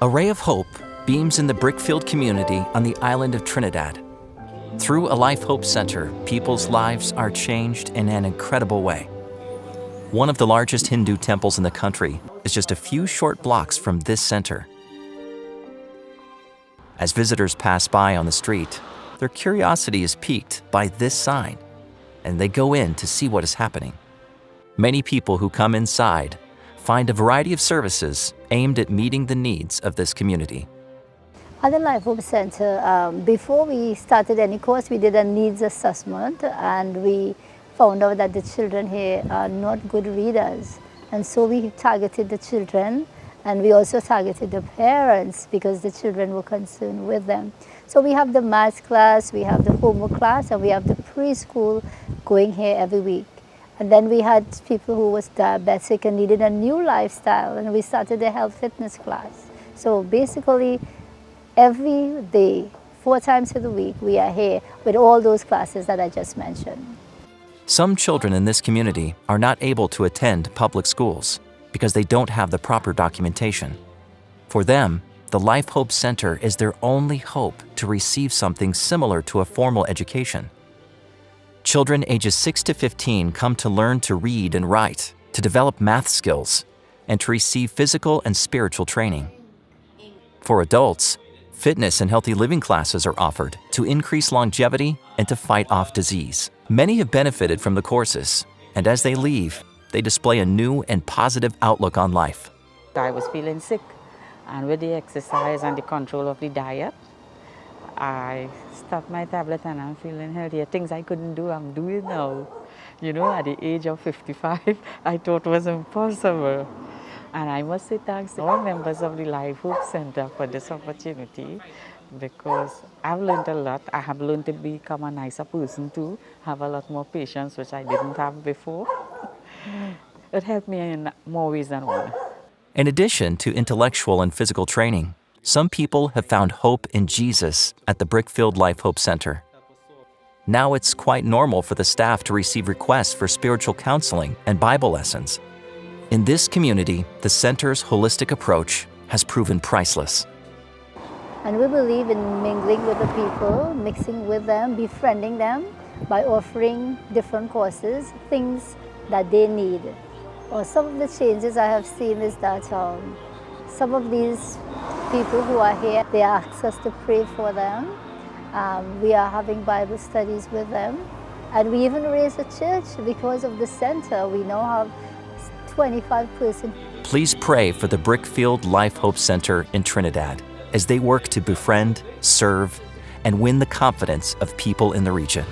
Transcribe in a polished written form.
A ray of hope beams in the Brickfield community on the island of Trinidad. Through a Life Hope Center, people's lives are changed in an incredible way. One of the largest Hindu temples in the country is just a few short blocks from this center. As visitors pass by on the street, their curiosity is piqued by this sign, and they go in to see what is happening. Many people who come inside find a variety of services aimed at meeting the needs of this community. At the Life Hope Center, before we started any course, we did a needs assessment, and we found out that the children here are not good readers. And so we targeted the children, and we also targeted the parents because the children were concerned with them. So we have the math class, we have the homework class, and we have the preschool going here every week. And then we had people who was diabetic and needed a new lifestyle, and we started the health fitness class. So basically, every day, 4 times of the week, we are here with all those classes that I just mentioned. Some children in this community are not able to attend public schools because they don't have the proper documentation. For them, the Life Hope Center is their only hope to receive something similar to a formal education. Children ages 6 to 15 come to learn to read and write, to develop math skills, and to receive physical and spiritual training. For adults, fitness and healthy living classes are offered to increase longevity and to fight off disease. Many have benefited from the courses, and as they leave, they display a new and positive outlook on life. I was feeling sick, and with the exercise and the control of the diet, I stopped my tablet and I'm feeling healthier. Things I couldn't do, I'm doing now. You know, at the age of 55, I thought was impossible. And I must say thanks to all members of the Life Hope Center for this opportunity, because I've learned a lot. I have learned to become a nicer person too, have a lot more patience, which I didn't have before. It helped me in more ways than one. In addition to intellectual and physical training, some people have found hope in Jesus at the Brickfield Life Hope Center. Now it's quite normal for the staff to receive requests for spiritual counseling and Bible lessons. In this community, the center's holistic approach has proven priceless. And we believe in mingling with the people, mixing with them, befriending them by offering different courses, things that they need. Well, some of the changes I have seen is that some of these people who are here, they ask us to pray for them. We are having Bible studies with them. And we even raised a church because of the center. We now have 25 persons. Please pray for the Brickfield Life Hope Center in Trinidad as they work to befriend, serve, and win the confidence of people in the region.